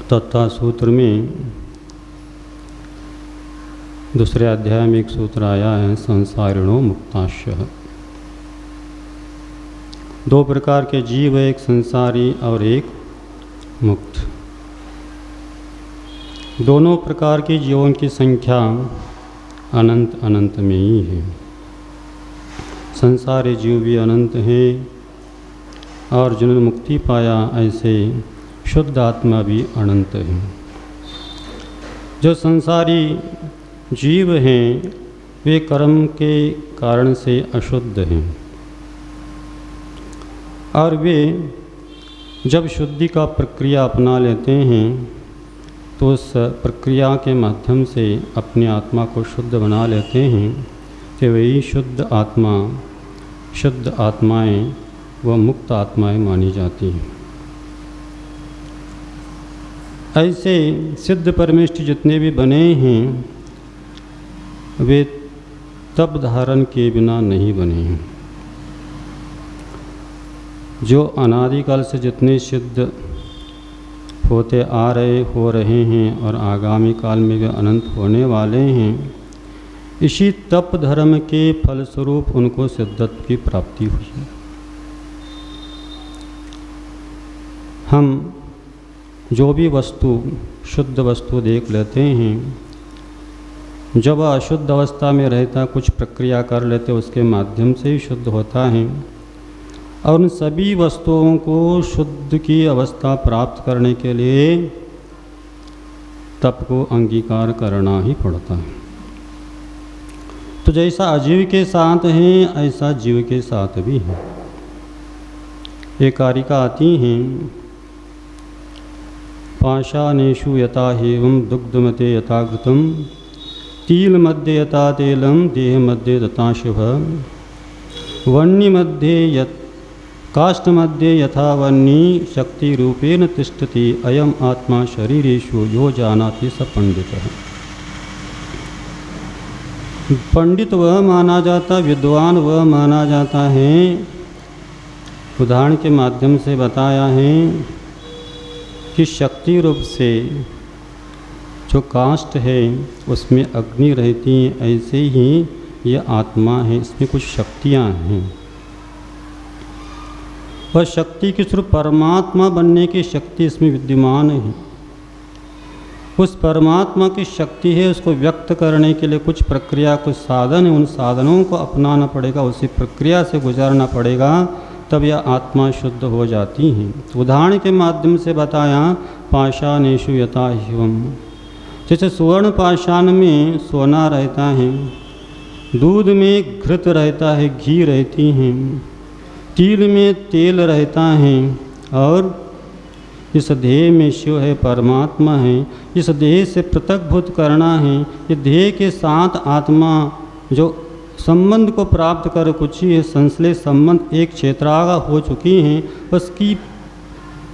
तथा सूत्र में दूसरे अध्याय में एक सूत्र आया है, संसारिणो मुक्ताश्य। दो प्रकार के जीव, एक संसारी और एक मुक्त। दोनों प्रकार के जीवों की संख्या अनंत अनंत में ही है। संसारी जीव भी अनंत है और जिन्होंने मुक्ति पाया ऐसे शुद्ध आत्मा भी अनंत है। जो संसारी जीव हैं वे कर्म के कारण से अशुद्ध हैं और वे जब शुद्धि का प्रक्रिया अपना लेते हैं तो उस प्रक्रिया के माध्यम से अपनी आत्मा को शुद्ध बना लेते हैं कि वही शुद्ध आत्माएं व मुक्त आत्माएं मानी जाती हैं। ऐसे सिद्ध परमेष्ठ जितने भी बने हैं वे तप धारण के बिना नहीं बने हैं। जो अनादिकाल से जितने सिद्ध होते आ रहे हो रहे हैं और आगामी काल में वे अनंत होने वाले हैं, इसी तप धर्म के फलस्वरूप उनको सिद्धत्व की प्राप्ति हुई। हम जो भी वस्तु शुद्ध वस्तु देख लेते हैं, जब अशुद्ध अवस्था में रहता कुछ प्रक्रिया कर लेते उसके माध्यम से ही शुद्ध होता है और उन सभी वस्तुओं को शुद्ध की अवस्था प्राप्त करने के लिए तप को अंगीकार करना ही पड़ता है। तो जैसा अजीव के साथ है ऐसा जीव के साथ भी है। ये कारिका आती हैं, पाषाणेषु यथा हेवं दुग्धमते यथा घृतं तिल मध्ये यथा तेलं देह मध्ये तथा शुभ वह्नि मध्ये काष्ठ मध्ये यथा वह्नि शक्ति रूपेण तिष्ठति अयम आत्मा शरीरेषु यो जानाति स पंडितः। पंडित वह माना जाता, विद्वान वह माना जाता है। उदाहरण के माध्यम से बताया है कि शक्ति रूप से जो काष्ठ है उसमें अग्नि रहती है, ऐसे ही ये आत्मा है, इसमें कुछ शक्तियाँ हैं। वह शक्ति के स्वरूप परमात्मा बनने की शक्ति इसमें विद्यमान है। उस परमात्मा की शक्ति है, उसको व्यक्त करने के लिए कुछ प्रक्रिया, कुछ साधन है, उन साधनों को अपनाना पड़ेगा, उसी प्रक्रिया से गुजारना पड़ेगा, तब यह आत्मा शुद्ध हो जाती है। उदाहरण के माध्यम से बताया, पाषाणेषु यथा हेवं, जैसे सुवर्ण पाषाण में सोना रहता है, दूध में घृत रहता है, घी रहती है, तिल में तेल रहता है और इस देह में शिव है, परमात्मा है। इस देह से पृथकभूत करना है। ये देह के साथ आत्मा जो संबंध को प्राप्त कर कुछ ही संश्लेष संबंध एक क्षेत्रागा हो चुकी हैं, उसकी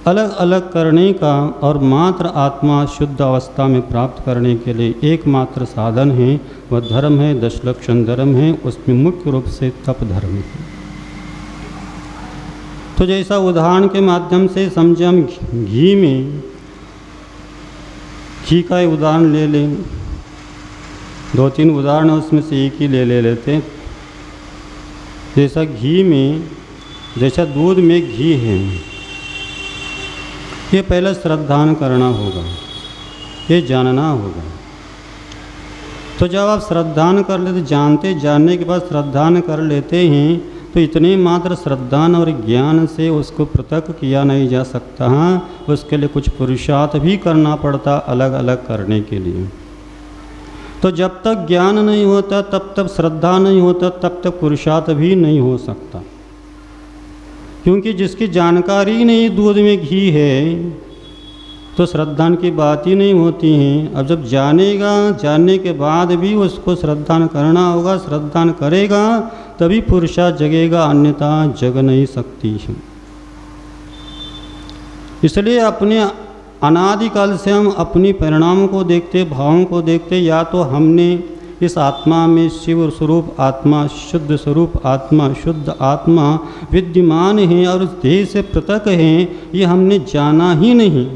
अलग अलग करने का और मात्र आत्मा शुद्ध अवस्था में प्राप्त करने के लिए एकमात्र साधन है, वह धर्म है, 10 लक्षण धर्म है। उसमें मुख्य रूप से तप धर्म है। तो जैसा उदाहरण के माध्यम से समझे, हम घी में घी का उदाहरण ले लें, 2-3 उदाहरण उसमें से एक ही ले लेते हैं। जैसा घी में, जैसा दूध में घी है, ये पहले श्रद्धान करना होगा, ये जानना होगा। तो जब आप श्रद्धान कर लेते, जानने के बाद श्रद्धान कर लेते हैं, तो इतने मात्र श्रद्धान और ज्ञान से उसको पृथक किया नहीं जा सकता। उसके लिए कुछ पुरुषार्थ भी करना पड़ता, अलग अलग करने के लिए। तो जब तक ज्ञान नहीं होता, तब तक श्रद्धा नहीं होता, तब तक पुरुषार्थ भी नहीं हो सकता। क्योंकि जिसकी जानकारी नहीं दूध में घी है तो श्रद्धान की बात ही नहीं होती है। अब जब जानेगा, जानने के बाद भी उसको श्रद्धान करना होगा, श्रद्धान करेगा तभी पुरुषार्थ जगेगा, अन्यथा जग नहीं सकती है। इसलिए अपने अनादिकाल से हम अपनी परिणामों को देखते, भावों को देखते, या तो हमने इस आत्मा में शिव स्वरूप आत्मा, शुद्ध स्वरूप आत्मा, शुद्ध आत्मा विद्यमान है और उस देह से पृथक है, ये हमने जाना ही नहीं।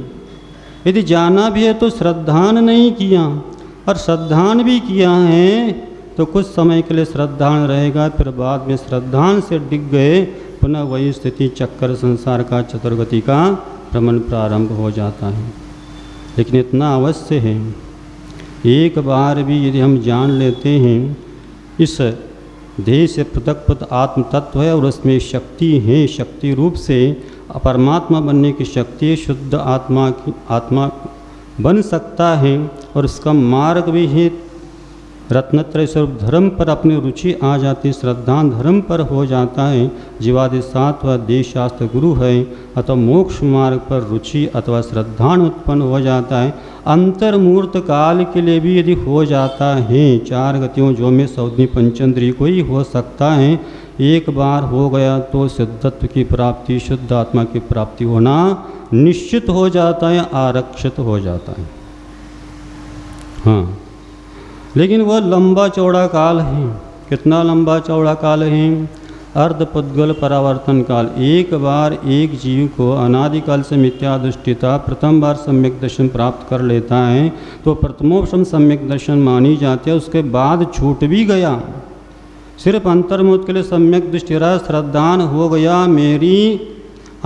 यदि जाना भी है तो श्रद्धान नहीं किया, और श्रद्धान भी किया है तो कुछ समय के लिए श्रद्धान रहेगा, फिर बाद में श्रद्धान से डिग गए, पुनः वही स्थिति चक्कर संसार का चतुर्गति का भ्रमण प्रारंभ हो जाता है। लेकिन इतना अवश्य है, एक बार भी यदि हम जान लेते हैं इस देह से पृथक पृथक आत्म तत्व है और उसमें शक्ति है, शक्ति रूप से परमात्मा बनने की शक्ति है, शुद्ध आत्मा बन सकता है, और उसका मार्ग भी है रत्नत्रय स्वरूप धर्म पर अपनी रुचि आ जाती, श्रद्धान धर्म पर हो जाता है, जीवादि सात्व देह शास्त्र गुरु है, अथवा मोक्ष मार्ग पर रुचि अथवा श्रद्धान उत्पन्न हो जाता है। अंतर्मूर्त काल के लिए भी यदि हो जाता है, चार गतियों जो में सौदनी पंचेंद्रिय को ही हो सकता है, एक बार हो गया तो सिद्धत्व की प्राप्ति, शुद्ध आत्मा की प्राप्ति होना निश्चित हो जाता है, आरक्षित हो जाता है। हाँ, लेकिन वह लंबा चौड़ा काल है। कितना लंबा चौड़ा काल है? अर्धपुद्गल परावर्तन काल। एक बार एक जीव को अनादिकाल से मिथ्या दृष्टिता प्रथम बार सम्यक दर्शन प्राप्त कर लेता है तो प्रथमोपम सम्यक दर्शन मानी जाती है, उसके बाद छूट भी गया, सिर्फ अंतर्मुख के लिए सम्यक दृष्टि रहा, श्रद्धान हो गया, मेरी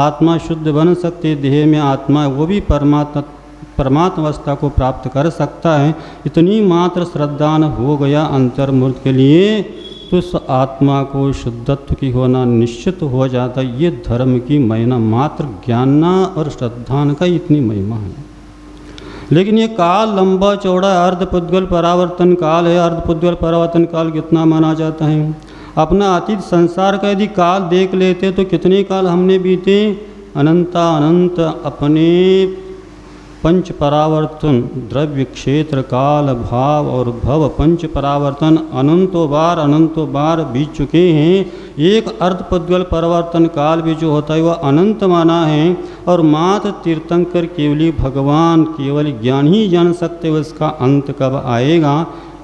आत्मा शुद्ध बन सकती, देह में आत्मा वो भी परमात्मा अवस्था को प्राप्त कर सकता है, इतनी मात्र श्रद्धान हो गया अंतर्मुख के लिए, तो उस आत्मा को शुद्धत्व की होना निश्चित हो जाता है। ये धर्म की महिमा, मात्र ज्ञानना और श्रद्धान का इतनी महिमा है। लेकिन ये काल लंबा चौड़ा अर्धपुद्गल परावर्तन काल है। अर्धपुद्गल परावर्तन काल कितना माना जाता है? अपना अतीत संसार का यदि काल देख लेते तो कितने काल हमने बीते? अनंत अपने पंच परावर्तन, द्रव्य क्षेत्र काल भाव और भव पंच परावर्तन अनंतों बार बीत चुके हैं। एक अर्धपुद्गल परावर्तन काल भी जो होता है वह अनंत माना है, और मात्र तीर्थंकर केवली भगवान केवल ज्ञान ही जान सकते हैं उसका अंत कब आएगा।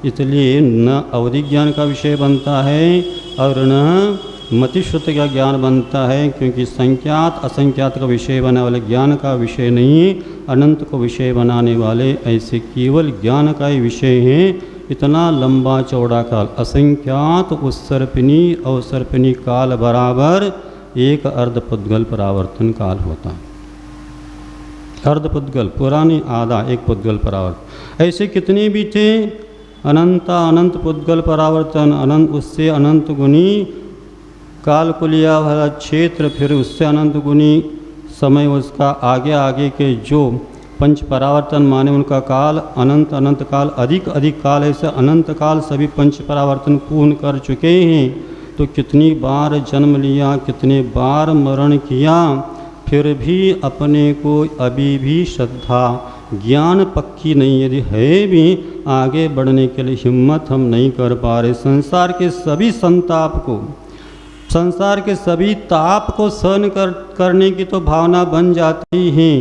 इसलिए न अवधि ज्ञान का विषय बनता है और न मतिश्रुत का ज्ञान बनता है, क्योंकि संख्यात असंख्यात का विषय बनाने वाले ज्ञान का विषय नहीं है, अनंत को विषय बनाने वाले ऐसे केवल ज्ञान का ही विषय है। इतना लंबा चौड़ा काल, असंख्यात उत्सर्पिणी अवसर्पिणी काल बराबर एक अर्धपुद्गल परावर्तन काल होता है। अर्धपुद्गल पुरानी आधा, एक पुद्गल परावर्तन, ऐसे कितने भी थे? अनंत पुद्गल परावर्तन, अनंत उससे अनंत गुनी काल को लिया वाला क्षेत्र, फिर उससे अनंत गुनी समय, उसका आगे के जो पंच परावर्तन माने उनका काल अनंत काल, अधिक काल, ऐसे अनंत काल सभी पंच परावर्तन पूर्ण कर चुके हैं। तो कितनी बार जन्म लिया, कितने बार मरण किया, फिर भी अपने को अभी भी श्रद्धा ज्ञान पक्की नहीं यदि है भी, आगे बढ़ने के लिए हिम्मत हम नहीं कर पा रहे। संसार के सभी संताप को, संसार के सभी ताप को सहन करने की तो भावना बन जाती है,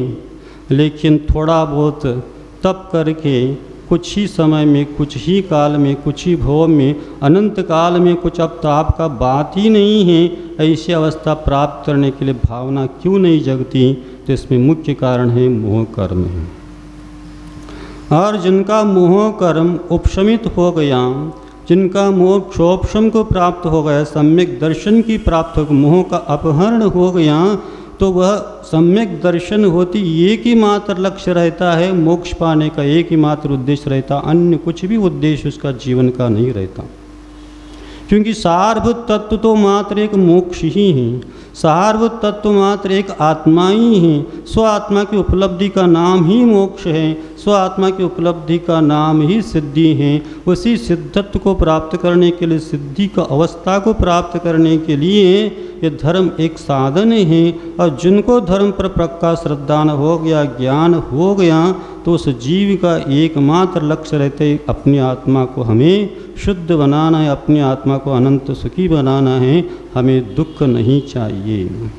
लेकिन थोड़ा बहुत तप करके कुछ ही समय में, कुछ ही काल में, कुछ ही भव में, अनंत काल में कुछ अब ताप का बात ही नहीं है, ऐसी अवस्था प्राप्त करने के लिए भावना क्यों नहीं जगती? तो इसमें मुख्य कारण है मोह कर्म है। और जिनका मोह कर्म उपशमित हो गया, जिनका मोह क्षोभम को प्राप्त हो गया, सम्यक दर्शन की प्राप्त हो, मोह का अपहरण हो गया, तो वह सम्यक दर्शन होती एक ही मात्र लक्ष्य रहता है, मोक्ष पाने का एक ही मात्र उद्देश्य रहता, अन्य कुछ भी उद्देश्य उसका जीवन का नहीं रहता। क्योंकि सारभूत तत्व तो मात्र एक मोक्ष ही है, सारभूत तत्व मात्र एक आत्मा ही है। स्व आत्मा की उपलब्धि का नाम ही मोक्ष है, स्व आत्मा की उपलब्धि का नाम ही सिद्धि है। उसी सिद्धत्व को प्राप्त करने के लिए, सिद्धि का अवस्था को प्राप्त करने के लिए ये धर्म एक साधन है। और जिनको धर्म पर पक्का श्रद्धान हो गया, ज्ञान हो गया, तो उस जीव का एकमात्र लक्ष्य रहते अपनी आत्मा को हमें शुद्ध बनाना है, अपनी आत्मा को अनंत सुखी बनाना है, हमें दुख नहीं चाहिए।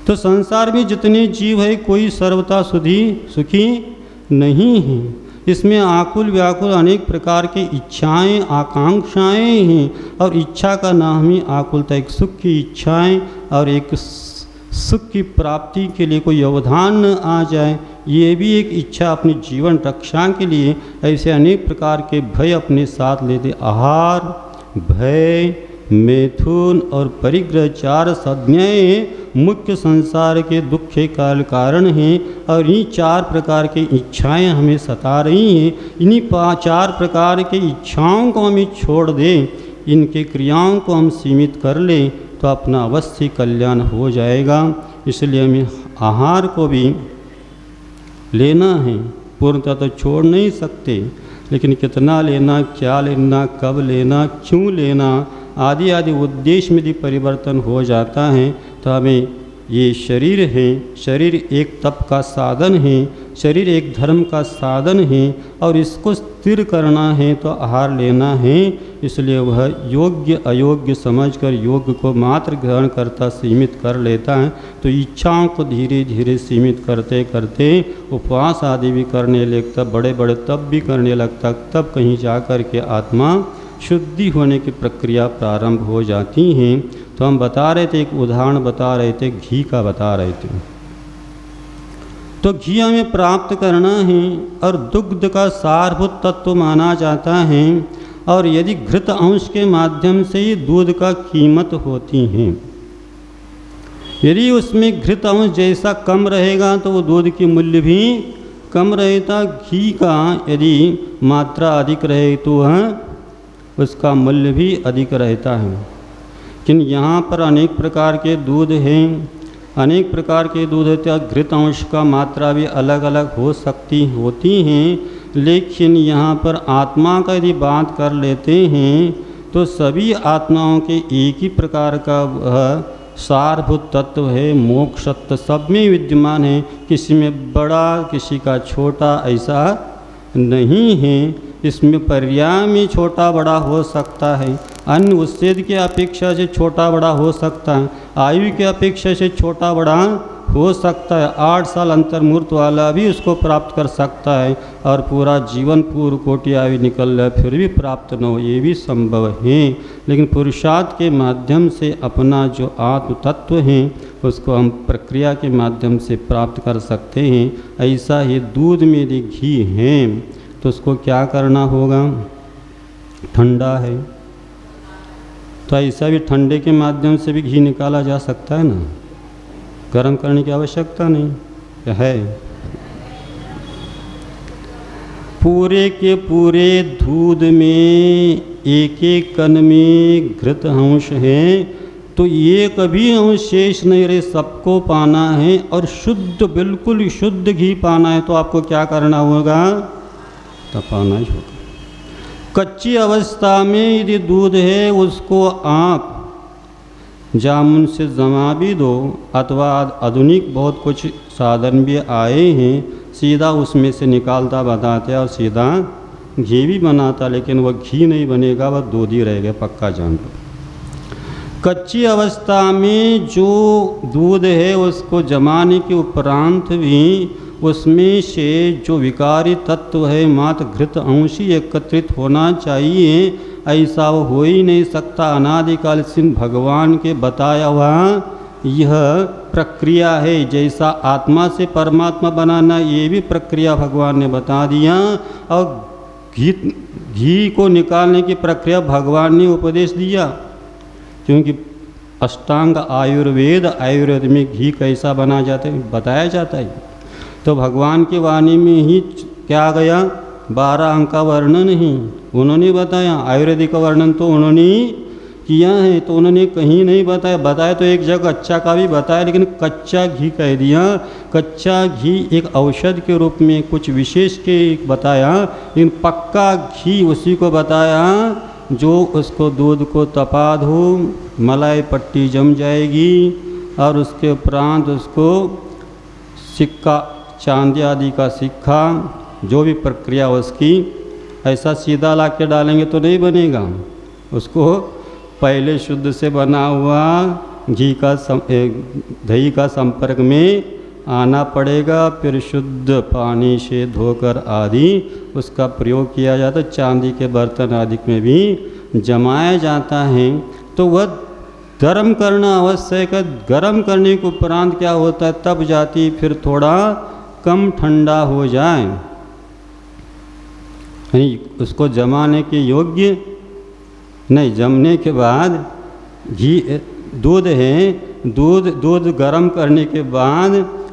तो संसार में जितने जीव है कोई सर्वथा सुखी नहीं है। इसमें आकुल व्याकुल अनेक प्रकार की इच्छाएं आकांक्षाएं हैं, और इच्छा का नाम ही आकुलता। एक सुख की इच्छाएं और एक सुख की प्राप्ति के लिए कोई व्यवधान न आ जाए, ये भी एक इच्छा अपनी जीवन रक्षा के लिए ऐसे अनेक प्रकार के भय अपने साथ लेते। आहार, भय, मैथुन और परिग्रह 4 संज्ञाएँ मुख्य संसार के दुख के कारण हैं और इन्हीं 4 प्रकार की इच्छाएं हमें सता रही हैं। इन्हीं 4 प्रकार की इच्छाओं को हमें छोड़ दें, इनके क्रियाओं को हम सीमित कर लें तो अपना अवश्य कल्याण हो जाएगा। इसलिए हमें आहार को भी लेना है, पूर्णतः तो छोड़ नहीं सकते, लेकिन कितना लेना, क्या लेना, कब लेना, क्यों लेना आदि आदि उद्देश्य में यदि परिवर्तन हो जाता है तो हमें ये शरीर है, शरीर एक तप का साधन है, शरीर एक धर्म का साधन है और इसको स्थिर करना है तो आहार लेना है। इसलिए वह योग्य अयोग्य समझकर योग्य को मात्र ग्रहण करता सीमित कर लेता है। तो इच्छाओं को धीरे धीरे सीमित करते करते उपवास आदि भी करने लगता, बड़े बड़े तप भी करने लगता, तब कहीं जा कर के आत्मा शुद्धि होने की प्रक्रिया प्रारंभ हो जाती हैं। तो हम बता रहे थे, एक उदाहरण बता रहे थे, घी का बता रहे थे। तो घी हमें प्राप्त करना है और दुग्ध का सारभूत तत्व माना जाता है और यदि घृत अंश के माध्यम से ही दूध का कीमत होती है। यदि उसमें घृत अंश जैसा कम रहेगा तो वो दूध की मूल्य भी कम रहता। घी का यदि मात्रा अधिक रहे तो उसका मूल्य भी अधिक रहता है। लेकिन यहाँ पर अनेक प्रकार के दूध हैं, अनेक प्रकार के दूध होते हैं, घृत अंश का मात्रा भी अलग अलग होती हैं। लेकिन यहाँ पर आत्मा का यदि बात कर लेते हैं तो सभी आत्माओं के एक ही प्रकार का सारभूत तत्व है, मोक्ष तत्व सब में विद्यमान है। किसी में बड़ा, किसी का छोटा ऐसा नहीं है। इसमें पर्याय में छोटा बड़ा हो सकता है, अन्य उच्छेद की अपेक्षा से छोटा बड़ा हो सकता है, आयु की अपेक्षा से छोटा बड़ा हो सकता है। 8 साल अंतर्मूर्त वाला भी उसको प्राप्त कर सकता है और पूरा जीवन पूर्व कोटि आयु निकल जाए फिर भी प्राप्त न हो, ये भी संभव है। लेकिन पुरुषार्थ के माध्यम से अपना जो आत्म तत्व है उसको हम प्रक्रिया के माध्यम से प्राप्त कर सकते हैं। ऐसा ही दूध में यदि घी है तो उसको क्या करना होगा, ठंडा है तो ऐसा भी ठंडे के माध्यम से भी घी निकाला जा सकता है ना, गर्म करने की आवश्यकता नहीं है। पूरे के पूरे दूध में एक एक कण में घृत अंश है तो ये कभी अंश शेष नहीं रहे, सबको पाना है और शुद्ध बिल्कुल शुद्ध घी पाना है तो आपको क्या करना होगा, तपाना ही होगा। कच्ची अवस्था में यदि दूध है उसको आप जामुन से जमा भी दो अथवा आधुनिक बहुत कुछ साधन भी आए हैं, सीधा उसमें से निकालता बताते और सीधा घी भी बनाता, लेकिन वह घी नहीं बनेगा, वह दूध ही रहेगा, पक्का जान लो। कच्ची अवस्था में जो दूध है उसको जमाने के उपरांत भी उसमें से जो विकारी तत्व है मात्र घृत अंश ही एकत्रित होना चाहिए, ऐसा वो हो ही नहीं सकता। अनादिकाल से भगवान के बताया हुआ यह प्रक्रिया है। जैसा आत्मा से परमात्मा बनाना ये भी प्रक्रिया भगवान ने बता दिया और घी को निकालने की प्रक्रिया भगवान ने उपदेश दिया, क्योंकि अष्टांग आयुर्वेद में घी कैसा बना जाता है बताया जाता है। तो भगवान की वाणी में ही क्या गया, 12 अंक का वर्णन ही उन्होंने बताया। आयुर्वेदिक वर्णन तो उन्होंने किया है, तो उन्होंने कहीं नहीं बताया तो एक जगह कच्चा का भी बताया, लेकिन कच्चा घी कह दिया। कच्चा घी एक औषध के रूप में कुछ विशेष के बताया, लेकिन पक्का घी उसी को बताया जो उसको दूध को तपा दो, मलाई पट्टी जम जाएगी और उसके उपरांत उसको सिक्का, चांदी आदि का सिक्का, जो भी प्रक्रिया उसकी, ऐसा सीधा ला के डालेंगे तो नहीं बनेगा। उसको पहले शुद्ध से बना हुआ घी का दही का संपर्क में आना पड़ेगा, फिर शुद्ध पानी से धोकर आदि उसका प्रयोग किया जाता है। चांदी के बर्तन आदि में भी जमाया जाता है। तो वह गर्म करना आवश्यक है। गर्म करने के उपरांत क्या होता है, तब जाती फिर थोड़ा कम ठंडा हो जाए, यानी उसको जमाने के योग्य नहीं, जमने के बाद घी दूध है, दूध गर्म करने के बाद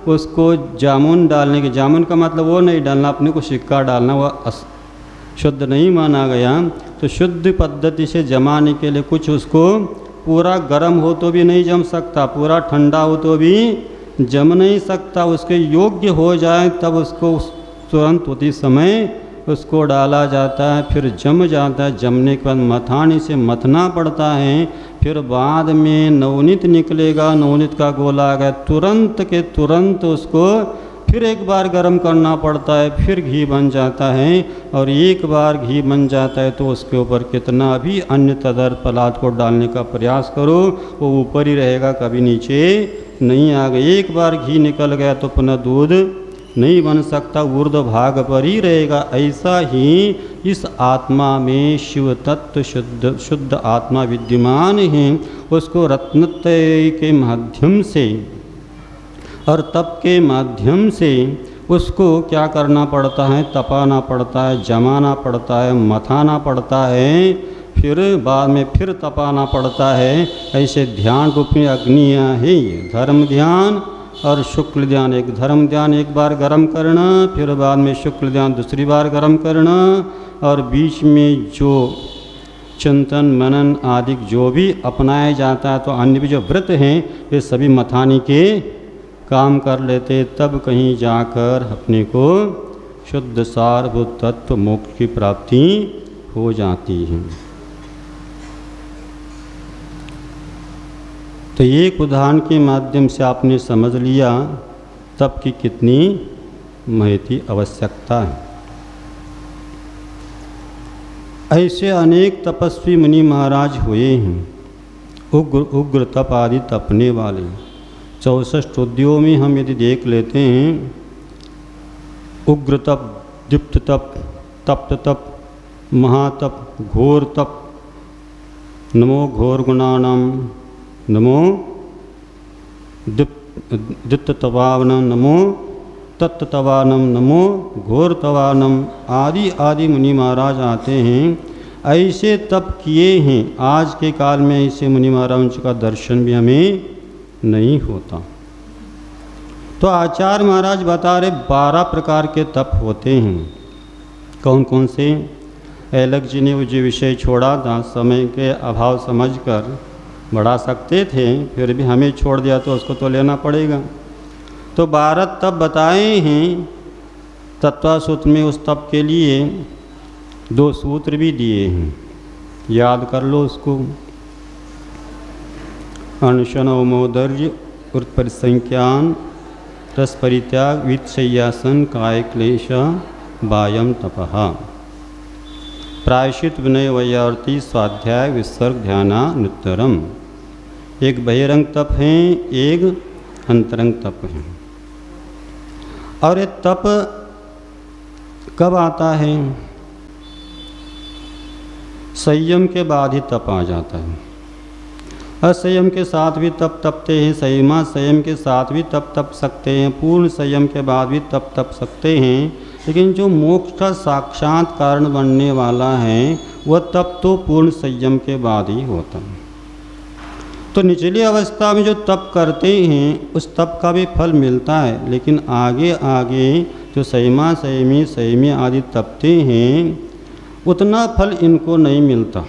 उसको जामुन डालने के, जामुन का मतलब वो नहीं डालना अपने को सिक्का डालना, वह शुद्ध नहीं माना गया। तो शुद्ध पद्धति से जमाने के लिए कुछ उसको पूरा गर्म हो तो भी नहीं जम सकता, पूरा ठंडा हो तो भी जम नहीं सकता, उसके योग्य हो जाए तब उसको तुरंत उसी समय उसको डाला जाता है, फिर जम जाता है। जमने के बाद मथानी से मथना पड़ता है, फिर बाद में नवनीत निकलेगा, नवनीत का गोला आ गया, तुरंत के तुरंत उसको फिर एक बार गर्म करना पड़ता है, फिर घी बन जाता है। और एक बार घी बन जाता है तो उसके ऊपर कितना भी अन्य तदर्थ पदार्थ को डालने का प्रयास करो वो ऊपर ही रहेगा, कभी नीचे नहीं आ गया। एक बार घी निकल गया तो पुनः दूध नहीं बन सकता, ऊर्ध्व भाग पर ही रहेगा। ऐसा ही इस आत्मा में शिव तत्व शुद्ध आत्मा विद्यमान है, उसको रत्नत्रय के माध्यम से और तप के माध्यम से उसको क्या करना पड़ता है, तपाना पड़ता है, जमाना पड़ता है, मथाना पड़ता है, फिर बाद में फिर तपाना पड़ता है। ऐसे ध्यान रूप में अग्नियाँ है, ये धर्म ध्यान और शुक्ल ध्यान। एक धर्म ध्यान एक बार गर्म करना, फिर बाद में शुक्ल ध्यान दूसरी बार गर्म करना, और बीच में जो चिंतन मनन आदि जो भी अपनाया जाता है, तो अन्य भी जो व्रत हैं वे सभी मथानी के काम कर लेते, तब कहीं जाकर अपने को शुद्ध सारभूत तत्व मोक्ष की प्राप्ति हो जाती है। तो एक उदाहरण के माध्यम से आपने समझ लिया तप की कितनी महती आवश्यकता है। ऐसे अनेक तपस्वी मुनि महाराज हुए हैं, उग्र तप आदि तपने वाले। 64 स्टुदियों में हम यदि देख लेते हैं, उग्र तप, दीप्त तप, तप्त तप, महातप, घोर तप, नमो घोर गुणानाम, नमो दित्तवानम, नमो तत्तवानम, नमो घोर तवानम आदि आदि मुनि महाराज आते हैं। ऐसे तप किए हैं, आज के काल में ऐसे मुनि महाराज का दर्शन भी हमें नहीं होता। तो आचार्य महाराज बता रहे 12 प्रकार के तप होते हैं। कौन कौन से? एलक जी ने वो जो विषय छोड़ा था, समय के अभाव समझकर बढ़ा सकते थे, फिर भी हमें छोड़ दिया तो उसको तो लेना पड़ेगा। तो 12 तप बताए हैं। तत्वासूत्र में उस तप के लिए 2 सूत्र भी दिए हैं, याद कर लो उसको। अनशन औमोदर्य उत्परिसंख्यान रस परित्याग वित्तशय्यासन काय क्लेश वायम तपः। प्रायश्चित विनय वैयावर्ती स्वाध्याय विसर्ग ध्यानानुत्तरम। एक बहिरंग तप है, एक अंतरंग तप है। और ये तप कब आता है? संयम के बाद ही तप आ जाता है। असंयम के साथ भी तप तपते हैं, संयम के साथ भी तप तप सकते हैं, पूर्ण संयम के बाद भी तप तप सकते हैं। लेकिन जो मोक्ष का साक्षात कारण बनने वाला है वह तप तो पूर्ण संयम के बाद ही होता है। तो निचली अवस्था में जो तप करते हैं उस तप का भी फल मिलता है, लेकिन आगे आगे जो संयमी आदि तपते हैं उतना फल इनको नहीं मिलता।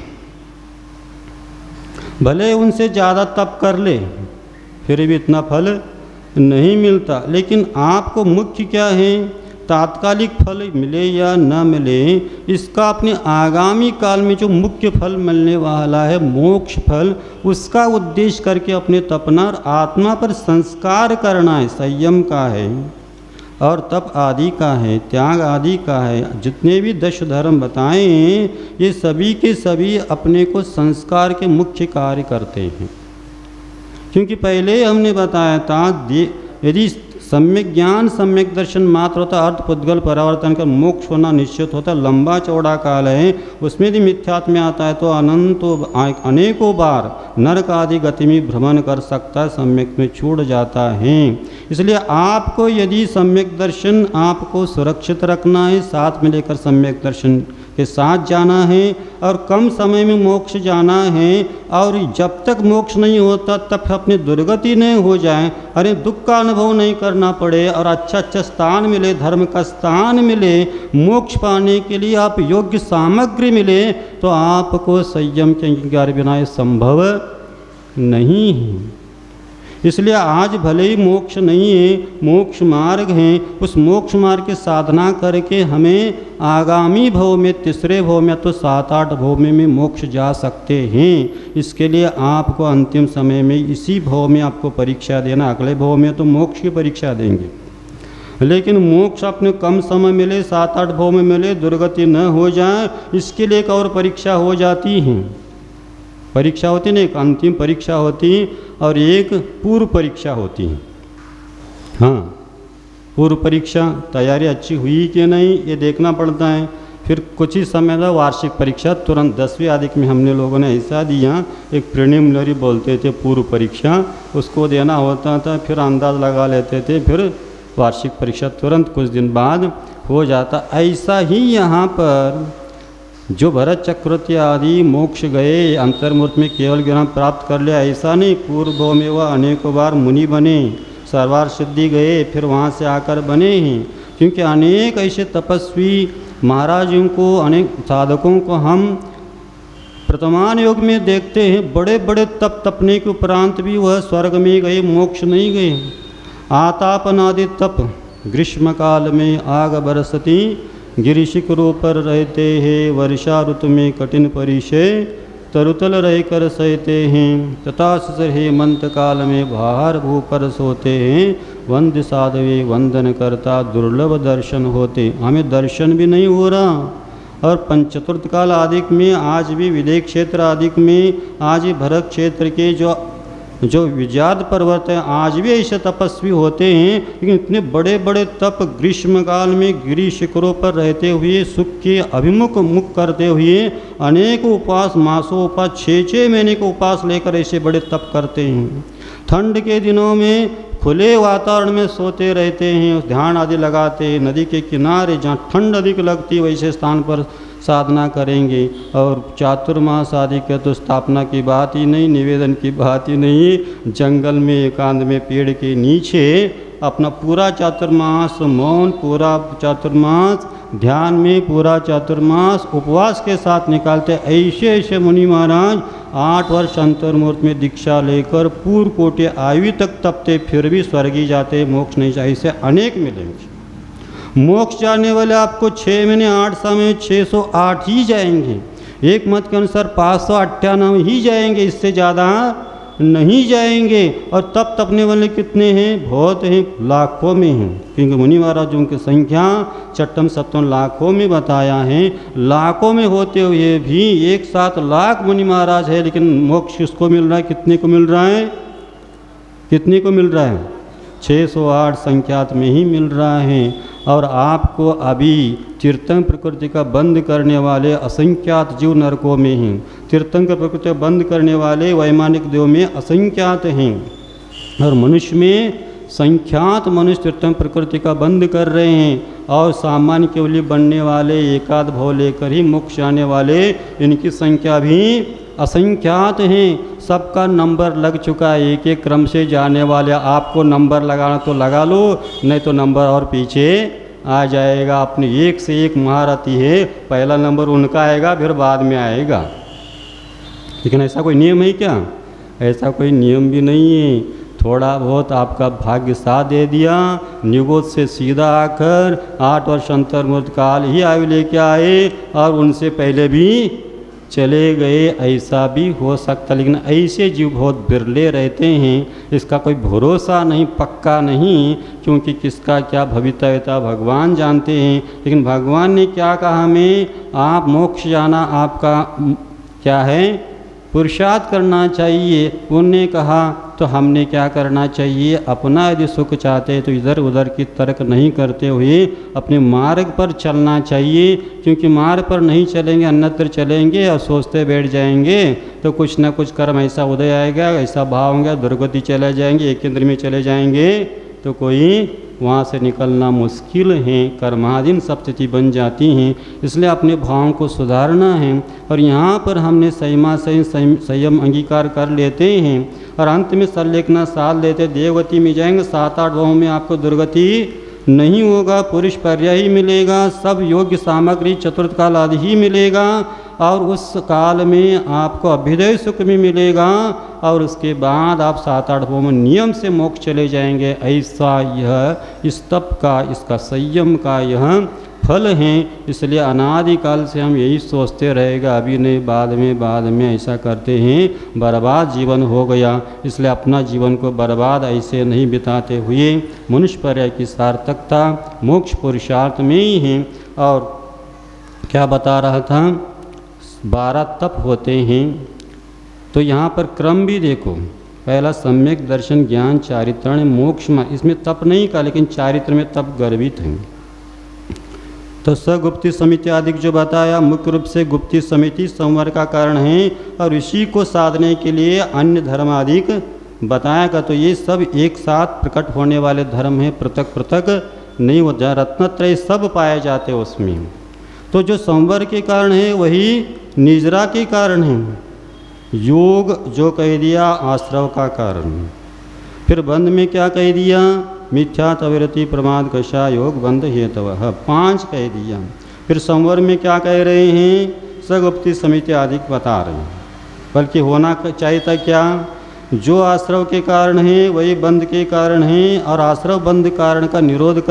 भले उनसे ज़्यादा तप कर ले फिर भी इतना फल नहीं मिलता। लेकिन आपको मुख्य क्या है, तात्कालिक फल मिले या न मिले, इसका अपने आगामी काल में जो मुख्य फल मिलने वाला है मोक्ष फल, उसका उद्देश्य करके अपने तपना और आत्मा पर संस्कार करना है। संयम का है और तप आदि का है, त्याग आदि का है। जितने भी 10 धर्म बताए हैं ये सभी के सभी अपने को संस्कार के मुख्य कार्य करते हैं। क्योंकि पहले हमने बताया था यदि सम्यक ज्ञान सम्यक दर्शन मात्र होता, अर्थ पुद्गल परावर्तन का मोक्ष होना निश्चित होता। लंबा चौड़ा काल है, उसमें भी मिथ्यात्व में आता है तो अनेकों बार नरक आदि गति में भ्रमण कर सकता है, सम्यक में छूट जाता है। इसलिए आपको यदि सम्यक दर्शन आपको सुरक्षित रखना है, साथ में लेकर सम्यक दर्शन के साथ जाना है और कम समय में मोक्ष जाना है, और जब तक मोक्ष नहीं होता तब अपनी दुर्गति नहीं हो जाए, अरे दुख का अनुभव नहीं करना पड़े और अच्छा स्थान मिले, धर्म का स्थान मिले, मोक्ष पाने के लिए आप योग्य सामग्री मिले, तो आपको संयम के अंगीकार बिना ये संभव नहीं है। इसलिए आज भले ही मोक्ष नहीं है, मोक्ष मार्ग है, उस मोक्ष मार्ग की साधना करके हमें आगामी भव में, तीसरे भव में तो 7-8 भव में मोक्ष जा सकते हैं। इसके लिए आपको अंतिम समय में इसी भव में आपको परीक्षा देना, अगले भव में तो मोक्ष की परीक्षा देंगे, लेकिन मोक्ष अपने कम समय मिले, 7-8 भव में मिले, दुर्गति न हो जाए, इसके लिए एक और परीक्षा हो जाती है। परीक्षा होती नहीं, एक अंतिम परीक्षा होती और एक पूर्व परीक्षा होती है। हाँ, पूर्व परीक्षा तैयारी अच्छी हुई कि नहीं ये देखना पड़ता है। फिर कुछ ही समय था वार्षिक परीक्षा, तुरंत 10वीं आदिक में हमने लोगों ने ऐसा दिया, एक प्रिलिमिनरी बोलते थे पूर्व परीक्षा, उसको देना होता था, फिर अंदाज लगा लेते थे, फिर वार्षिक परीक्षा तुरंत कुछ दिन बाद हो जाता। ऐसा ही यहाँ पर जो भरत चक्रवर्ती आदि मोक्ष गए, अंतर्मूर्त में केवल ज्ञान प्राप्त कर लिया, ऐसा नहीं, पूर्व में वह अनेकों बार मुनि बने, सर्वार सिद्धि गए, फिर वहाँ से आकर बने हैं। क्योंकि अनेक ऐसे तपस्वी महाराजों को, अनेक साधकों को हम वर्तमान युग में देखते हैं, बड़े बड़े तप तपने के उपरांत भी वह स्वर्ग में गए, मोक्ष नहीं गए। आतापनादि तप ग्रीष्म काल में आग बरसती, गिरिशिखरों पर रहते हैं, वर्षा ऋतु में कठिन परिचय तरुतल रहकर सहते हैं, तथा हेमंत काल में बाहर भू पर सोते हैं, वंद्य साधवे वंदन करता दुर्लभ दर्शन होते। हमें दर्शन भी नहीं हो रहा। और पंचतुर्थ काल आदिक में आज भी विदेह क्षेत्र आदिक में आज भी भरत क्षेत्र के जो विजात पर्वत है आज भी ऐसे तपस्वी होते हैं, लेकिन इतने बड़े बड़े तप ग्रीष्म काल में गिरि शिखरों पर रहते हुए सुख के अभिमुख मुख करते हुए अनेक उपवास, मासों उपवास, 6-6 महीने के उपवास लेकर ऐसे बड़े तप करते हैं। ठंड के दिनों में खुले वातावरण में सोते रहते हैं, ध्यान आदि लगाते हैं, नदी के किनारे जहाँ ठंड अधिक लगती है वैसे स्थान पर साधना करेंगे। और चातुर्मास आदि के तो स्थापना की बात ही नहीं, निवेदन की बात ही नहीं, जंगल में एकांत में पेड़ के नीचे अपना पूरा चातुर्मास मौन, पूरा चातुर्मास ध्यान में, पूरा चातुर्मास उपवास के साथ निकालते। ऐसे ऐसे मुनि महाराज 8 वर्ष अंतर्मूर्त में दीक्षा लेकर पूर्व कोटि आयु तक तपते, फिर भी स्वर्गी जाते, मोक्ष नहीं चाहिए। ऐसे अनेक मिलेंगे। मोक्ष जाने वाले आपको 6 महीने 8 समय 608 ही जाएंगे, एक मत के अनुसार 598 ही जाएंगे, इससे ज़्यादा नहीं जाएंगे। और तप तपने वाले कितने हैं? बहुत हैं, लाखों में हैं, क्योंकि मुनि महाराजों की संख्या चट्टम सप्तम लाखों में बताया है। लाखों में होते हुए भी एक साथ लाख मुनि महाराज है, लेकिन मोक्ष किसको मिल रहा है? कितने को मिल रहा है? कितने को मिल रहा है? 608 संख्यात में ही मिल रहा है। और आपको अभी तीर्थंक प्रकृति का बंद करने वाले असंख्यात जीव नरकों में हैं, तीर्थंक प्रकृति का बंद करने वाले वैमानिक देव में असंख्यात हैं, और मनुष्य में संख्यात मनुष्य तीर्थंक प्रकृति का बंद कर रहे हैं। और सामान्य केवली बनने वाले एकाध भाव लेकर ही मोक्ष आने वाले, इनकी संख्या भी असंख्यात हैं। सबका नंबर लग चुका है, एक एक क्रम से जाने वाले। आपको नंबर लगाना तो लगा लो, नहीं तो नंबर और पीछे आ जाएगा। अपने एक से एक महारथी है, पहला नंबर उनका आएगा, फिर बाद में आएगा। लेकिन ऐसा कोई नियम है क्या? ऐसा कोई नियम भी नहीं है। थोड़ा बहुत आपका भाग्य साथ दे दिया, निगोद से सीधा आकर 8 वर्ष अंतर्मूर्त काल ही आयु लेके आए और उनसे पहले भी चले गए, ऐसा भी हो सकता। लेकिन ऐसे जीव बहुत बिरले रहते हैं, इसका कोई भरोसा नहीं, पक्का नहीं, क्योंकि किसका क्या भवितव्यता भगवान जानते हैं। लेकिन भगवान ने क्या कहा हमें? आप मोक्ष जाना आपका क्या है? पुरुषार्थ करना चाहिए। उनने कहा तो हमने क्या करना चाहिए, अपना यदि सुख चाहते हैं तो इधर उधर की तर्क नहीं करते हुए अपने मार्ग पर चलना चाहिए। क्योंकि मार्ग पर नहीं चलेंगे, अन्यत्र चलेंगे और सोचते बैठ जाएंगे तो कुछ ना कुछ कर्म ऐसा उदय आएगा, ऐसा भाव होंगे, दुर्गति चले जाएंगे, एक केंद्र में चले जाएंगे तो कोई वहाँ से निकलना मुश्किल है, कर्माधीन सब स्थिति बन जाती हैं। इसलिए अपने भावों को सुधारना है। और यहाँ पर हमने संयम अंगीकार कर लेते हैं और अंत में सल्लेखना साध लेते, देवगति में जाएंगे, 7-8 भावों में आपको दुर्गति नहीं होगा, पुरुष पर्याय ही मिलेगा, सब योग्य सामग्री चतुर्थ काल आदि ही मिलेगा और उस काल में आपको अभ्युदय सुख भी मिलेगा और उसके बाद आप 7-8 भावों में नियम से मोक्ष चले जाएंगे। ऐसा यह इस तप का, इसका संयम का यह फल है। इसलिए अनादिकाल से हम यही सोचते रहेगा, अभी नहीं बाद में ऐसा करते हैं, बर्बाद जीवन हो गया। इसलिए अपना जीवन को बर्बाद ऐसे नहीं बिताते हुए मनुष्य पर्याय की सार्थकता मोक्ष पुरुषार्थ में ही है। और क्या बता रहा था, 12 तप होते हैं। तो यहाँ पर क्रम भी देखो, पहला सम्यक दर्शन, ज्ञान, चारित्रण, मोक्ष में, इसमें तप नहीं का लेकिन चारित्र में तप गर्भित है। तो सगुप्ति समिति आदि जो बताया, मुख्य रूप से गुप्ति समिति संवर का कारण है और इसी को साधने के लिए अन्य धर्म आदि बताएगा। तो ये सब एक साथ प्रकट होने वाले धर्म हैं, पृथक पृथक नहीं हो जाए, रत्नत्रय सब पाए जाते उसमें। तो जो संवर के कारण है वही निजरा के कारण है। योग जो कह दिया आश्रव का कारण, फिर बंध में क्या कह दिया, मिथ्या तविरति प्रमाद कषा योग बंध हेतवः, 5 कह दिया। फिर संवर में क्या कह रहे हैं, सगुप्ति समिति आदि बता रहे हैं। बल्कि होना चाहिए था क्या, जो आश्रव के कारण है वही बंध के कारण है और आश्रव बंध कारण का निरोध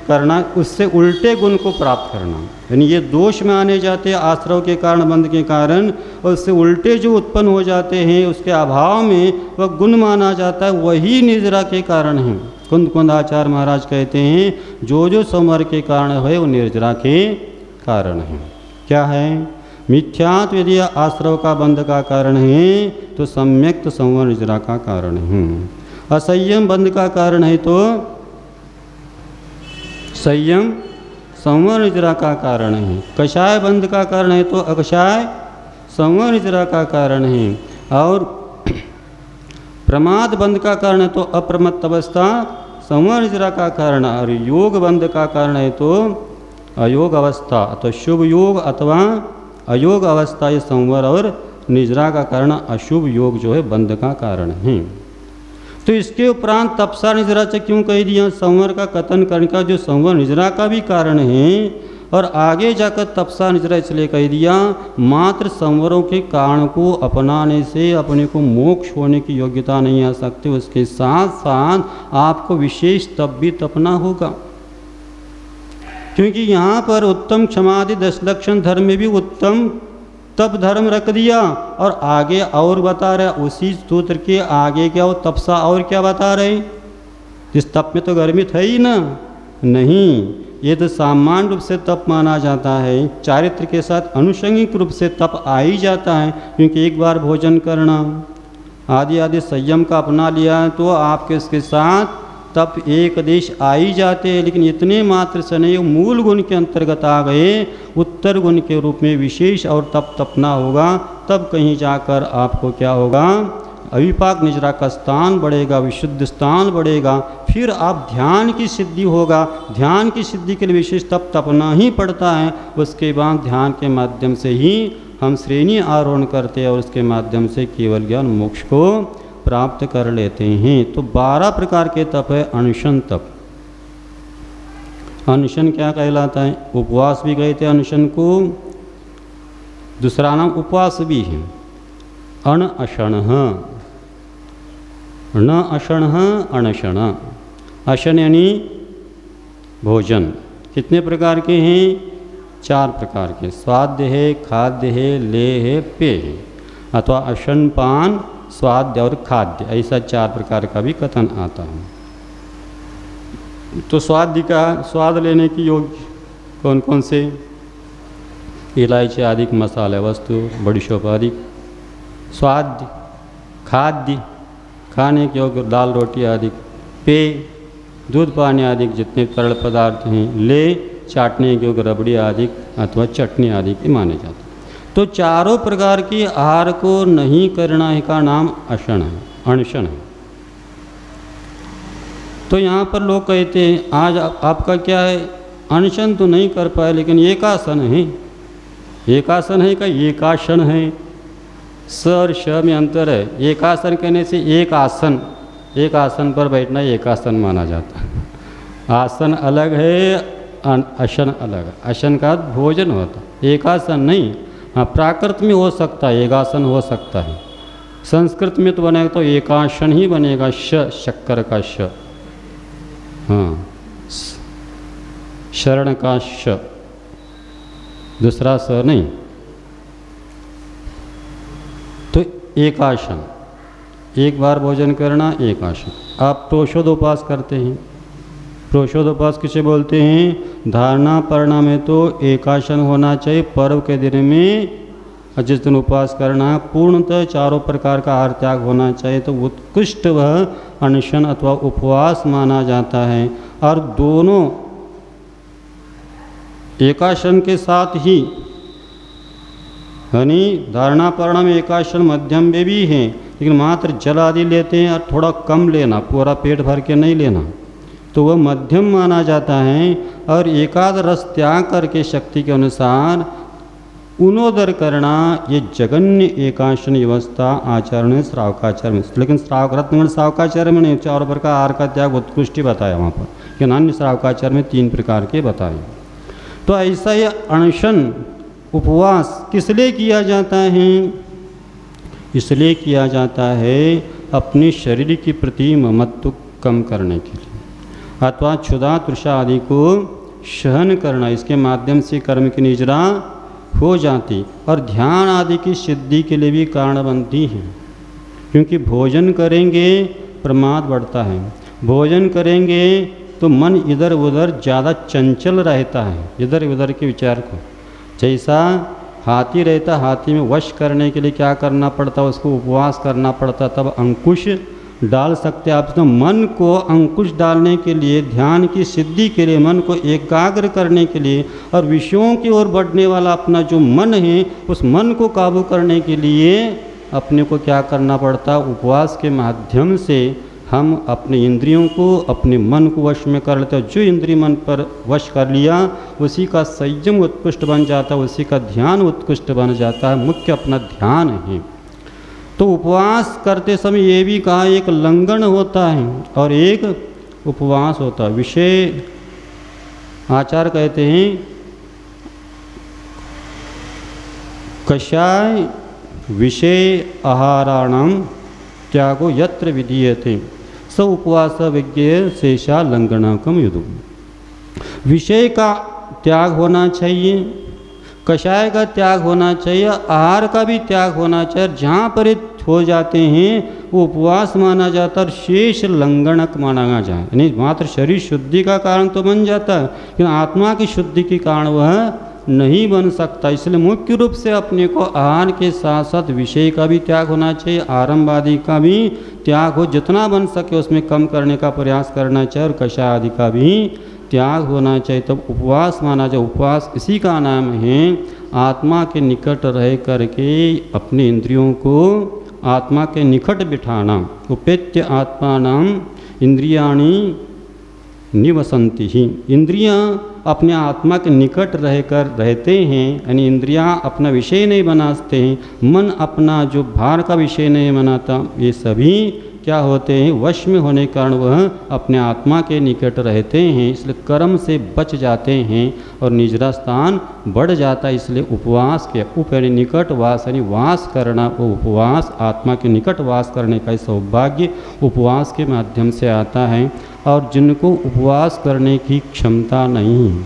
करना उससे उल्टे गुण को प्राप्त करना। यानी ये दोष में आने जाते हैं आश्रव के कारण, बंध के कारण, और उससे उल्टे जो उत्पन्न हो जाते हैं उसके अभाव में वह गुण माना जाता है, वही निजरा के कारण है। कुंद आचार्य महाराज कहते हैं जो संवर के कारण है वो निर्जरा के कारण है। क्या है, मिथ्यात्व यदि आश्रव का बंध का कारण है तो सम्यक्त संवर निजरा का कारण है। असंयम बंध का कारण है तो संयम संवर निजरा का कारण है। कषाय बंध का कारण है तो अकषाय संवर निजरा का कारण है। और प्रमाद बंध का कारण है तो अप्रमत्त अवस्था संवर निजरा का कारण। और योग बंध का कारण है तो अयोग अवस्था, तो शुभ योग अथवा अयोग अवस्था ये संवर और निजरा का कारण, अशुभ योग जो है बंध का कारण है। तो इसके उपरांत तपसा निजरा से क्यों कह दिया, संवर का कथन करने का जो संवर निजरा का भी कारण है, और आगे जाकर तपसा निजरा इसलिए कह दिया मात्र संवरों के कारण को अपनाने से अपने को मोक्ष होने की योग्यता नहीं आ सकती, उसके साथ साथ आपको विशेष तप भी तपना होगा। क्योंकि यहाँ पर उत्तम क्षमादि 10 लक्षण धर्म में भी उत्तम तप धर्म रख दिया और आगे और बता रहे, उसी सूत्र के आगे क्या हो तपसा और क्या बता रहे, इस तप में तो गर्मित है ही ना, नहीं, ये तो सामान्य रूप से तप माना जाता है, चारित्र के साथ अनुषंगिक रूप से तप आ ही जाता है। क्योंकि एक बार भोजन करना आदि संयम का अपना लिया है तो आपके इसके साथ तप एक देश आ ही जाते हैं। लेकिन इतने मात्र से नहीं, मूल गुण के अंतर्गत आ गए, उत्तर गुण के रूप में विशेष और तप तपना होगा, तब कहीं जाकर आपको क्या होगा, अविपाक निजरा का स्थान बढ़ेगा, विशुद्ध स्थान बढ़ेगा, फिर आप ध्यान की सिद्धि होगा। ध्यान की सिद्धि के लिए विशेष तप तपना ही पड़ता है। उसके बाद ध्यान के माध्यम से ही हम श्रेणी आरोहण करते हैं और उसके माध्यम से केवल ज्ञान मोक्ष को प्राप्त कर लेते हैं। तो 12 प्रकार के तप है। अनशन तप, अनशन क्या कहलाता है, उपवास भी कहते हैं अनशन को, दूसरा नाम उपवास भी है। अण अशण, न अशण अनशन। अशन यानी भोजन, कितने प्रकार के हैं, 4 प्रकार के, स्वाद्य है, खाद्य है, लेह है, पेय है, अथवा अशन पान स्वाद्य और खाद्य, ऐसा 4 प्रकार का भी कथन आता है। तो स्वाद्य का स्वाद लेने की योग्य कौन कौन से, इलायची आदि मसाले वस्तु, बड़ी शोप आदि। स्वाद्य खाद्य, खाने के योग्य दाल रोटी आदि, पेय दूध पानी आदि जितने तरल पदार्थ हैं, ले चाटने के योग्य रबड़ी आदि अथवा चटनी आदि के माने जाते हैं। तो चारों प्रकार की आहार को नहीं करना ही का नाम अशन है, अनशन है। तो यहाँ पर लोग कहते हैं आज आपका क्या है, अनशन तो नहीं कर पाए लेकिन एकासन है। एकासन है का एकासन है, स और श में अंतर है। एकासन कहने से एक आसन, एक आसन पर बैठना एकासन माना जाता है। आसन अलग है, अशन अलग है। अशन का भोजन होता है, एकासन नहीं। हाँ, प्राकृत में हो सकता है, एकासन हो सकता है। संस्कृत में तो बनेगा तो एकासन ही बनेगा, शक्कर का श, हाँ, शरण का श, दूसरा स नहीं। तो एकासन, एक बार भोजन करना एकासन। आप प्रोषोदोपास करते हैं, प्रोषोदोपास किसे बोलते हैं? धारणा परणा में तो एकासन होना चाहिए। पर्व के दिन में जिस दिन उपवास करना है पूर्णतः चारों प्रकार का आहार त्याग होना चाहिए, तो उत्कृष्ट वह अनशन अथवा उपवास माना जाता है। और दोनों एकासन के साथ ही, यानी धारणा परणा में एकासन मध्यम में भी हैं, लेकिन मात्र जल आदि लेते हैं और थोड़ा कम लेना, पूरा पेट भर के नहीं लेना, तो वह मध्यम माना जाता है। और एकाद रस त्याग करके शक्ति के अनुसार उनोदर करना, ये जगन्य एकासन व्यवस्था आचरण श्रावकाचार्य में। लेकिन रत्नगण श्रावकाचार्य में नहीं, चारों प्रकार आहार का त्याग उत्कृष्टि बताया वहाँ पर, कि अन्य श्रावकाचार्य में 3 प्रकार के बताए। तो ऐसा ये अनशन उपवास किस लिए किया जाता है? इसलिए किया जाता है अपने शरीर के प्रति ममत्व कम करने के लिए, अथवा क्षुधा तृषा आदि को सहन करना। इसके माध्यम से कर्म की निजरा हो जाती और ध्यान आदि की सिद्धि के लिए भी कारण बनती है। क्योंकि भोजन करेंगे प्रमाद बढ़ता है, भोजन करेंगे तो मन इधर उधर ज़्यादा चंचल रहता है, इधर उधर के विचार को। जैसा हाथी रहता, हाथी में वश करने के लिए क्या करना पड़ता, उसको उपवास करना पड़ता, तब अंकुश डाल सकते आप। तो मन को अंकुश डालने के लिए, ध्यान की सिद्धि के लिए, मन को एकाग्र करने के लिए और विषयों की ओर बढ़ने वाला अपना जो मन है, उस मन को काबू करने के लिए अपने को क्या करना पड़ता, उपवास के माध्यम से हम अपने इंद्रियों को, अपने मन को वश में कर लेते हैं। जो इंद्रिय मन पर वश कर लिया उसी का संयम उत्कृष्ट बन जाता है, उसी का ध्यान उत्कृष्ट बन जाता है। मुख्य अपना ध्यान है। तो उपवास करते समय ये भी कहा, एक लंघन होता है और एक उपवास होता है। विषय आचार्य कहते हैं कषाय विषय आहाराणाम त्यागो यत्र विधीयते स उपवास विज्ञ शेषा लंघनाकम युदु। विषय का त्याग होना चाहिए, कषाय का त्याग होना चाहिए, आहार का भी त्याग होना चाहिए। जहाँ पर हो जाते हैं वो उपवास माना जाता है और शेष लंघनक माना जाए। यानी मात्र शरीर शुद्धि का कारण तो बन जाता है, लेकिन आत्मा की शुद्धि के कारण वह नहीं बन सकता। इसलिए मुख्य रूप से अपने को आहार के साथ साथ विषय का भी त्याग होना चाहिए, आरंभ आदि का भी त्याग हो, जितना बन सके उसमें कम करने का प्रयास करना चाहिए, और कषाय आदि का भी त्याग होना चाहिए। तब उपवास माना जाए। उपवास इसी का नाम है आत्मा के निकट रह करके अपने इंद्रियों को आत्मा के निकट बिठाना। उपेत्य आत्मानाम इंद्रियाणि निवसंति ही। इंद्रियां अपने आत्मा के निकट रहकर रहते हैं, यानी इंद्रियां अपना विषय नहीं बनाते हैं, मन अपना जो भार का विषय नहीं बनाता। ये सभी क्या होते हैं, वश में होने के कारण वह अपने आत्मा के निकट रहते हैं, इसलिए कर्म से बच जाते हैं और निजरा स्थान बढ़ जाता है। इसलिए उपवास के उप यानी निकट वास यानी वास करना, वो उपवास आत्मा के निकट वास करने का सौभाग्य उपवास के माध्यम से आता है। और जिनको उपवास करने की क्षमता नहीं है,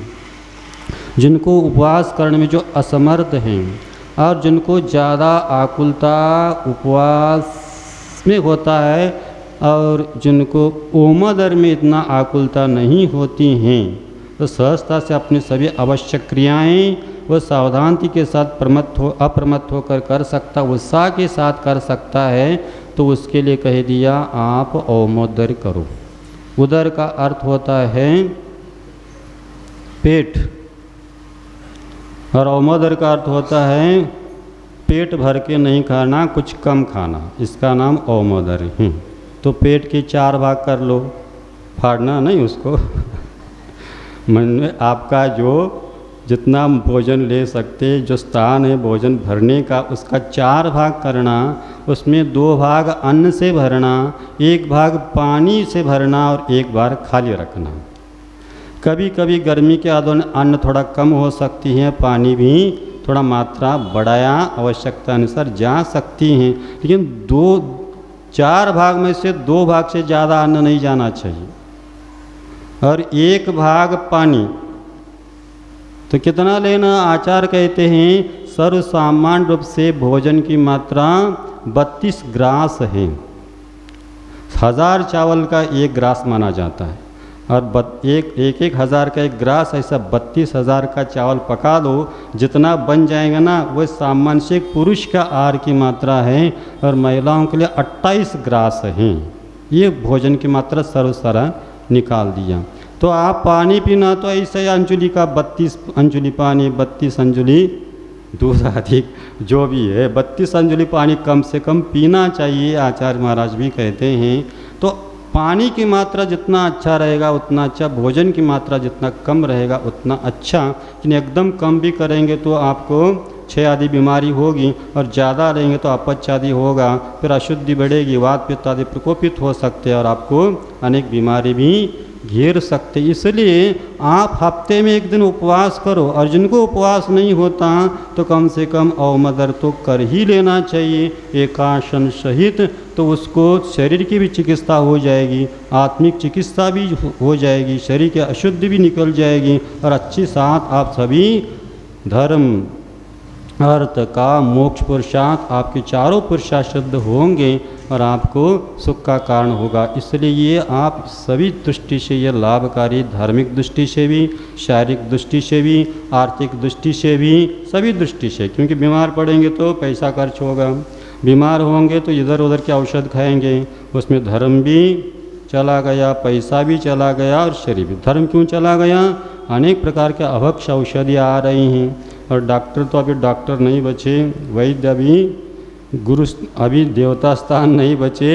जिनको उपवास करने में जो असमर्थ हैं और जिनको ज़्यादा आकुलता उपवास में होता है और जिनको ओमदर में इतना आकुलता नहीं होती हैं, तो सहजता से अपनी सभी आवश्यक क्रियाएं वो सावधानी के साथ अप्रमत्त होकर कर सकता, उत्साह के साथ कर सकता है। तो उसके लिए कह दिया आप औमोदर करो। उदर का अर्थ होता है पेट, और औमोदर का अर्थ होता है पेट भर के नहीं खाना, कुछ कम खाना, इसका नाम औमोदर है। तो पेट के 4 भाग कर लो, फाड़ना नहीं उसको मन में आपका जो जितना भोजन ले सकते, जो स्थान है भोजन भरने का, उसका 4 भाग करना। उसमें 2 भाग अन्न से भरना, 1 भाग पानी से भरना और 1 भाग खाली रखना। कभी कभी गर्मी के आदौन अन्न थोड़ा कम हो सकती है, पानी भी थोड़ा मात्रा बढ़ाया आवश्यकता अनुसार जा सकती हैं, लेकिन 4 भाग में से 2 भाग से ज़्यादा अन्न नहीं जाना चाहिए, और 1 भाग पानी। तो कितना लेना? आचार्य कहते हैं सर्व सामान्य रूप से भोजन की मात्रा 32 ग्रास है। 1000 चावल का 1 ग्रास माना जाता है, और एक हज़ार का 1 ग्रास, ऐसा 32,000 का चावल पका दो, जितना बन जाएगा ना वह सामान्य से पुरुष का आहार की मात्रा है, और महिलाओं के लिए 28 ग्रास हैं। ये भोजन की मात्रा सर्वसारा निकाल दिया। तो आप पानी पीना तो ऐसे ही अंजुली का 32 अंजुली पानी, 32 अंजुली दूध आदि जो भी है, 32 अंजुली पानी कम से कम पीना चाहिए, आचार्य महाराज भी कहते हैं। तो पानी की मात्रा जितना अच्छा रहेगा उतना अच्छा, भोजन की मात्रा जितना कम रहेगा उतना अच्छा। लेकिन एकदम कम भी करेंगे तो आपको 6 आदि बीमारी होगी, और ज़्यादा रहेंगे तो अपच आदि होगा, फिर अशुद्धि बढ़ेगी, वात पित्त आदि प्रकोपित हो सकते हैं, और आपको अनेक बीमारी भी घेर सकते। इसलिए आप हफ्ते में 1 दिन उपवास करो, और जिनको उपवास नहीं होता तो कम से कम औमदर तो कर ही लेना चाहिए एकासन सहित। तो उसको शरीर की भी चिकित्सा हो जाएगी, आत्मिक चिकित्सा भी हो जाएगी, शरीर की अशुद्धि भी निकल जाएगी, और अच्छी साथ आप सभी धर्म अर्थ का मोक्ष पुरुषार्थ आपके चारों पुरुषार्थ शुद्ध होंगे, और आपको सुख का कारण होगा। इसलिए ये आप सभी दृष्टि से ये लाभकारी, धार्मिक दृष्टि से भी, शारीरिक दृष्टि से भी, आर्थिक दृष्टि से भी, सभी दृष्टि से। क्योंकि बीमार पड़ेंगे तो पैसा खर्च होगा, बीमार होंगे तो इधर उधर के औषध खाएंगे, उसमें धर्म भी चला गया, पैसा भी चला गया, और शरीर भी। धर्म क्यों चला गया? अनेक प्रकार के अभक्ष औषधियाँ आ रही हैं, और डॉक्टर तो अभी डॉक्टर नहीं बचे, वैद्य अभी गुरु, अभी देवता स्थान नहीं बचे,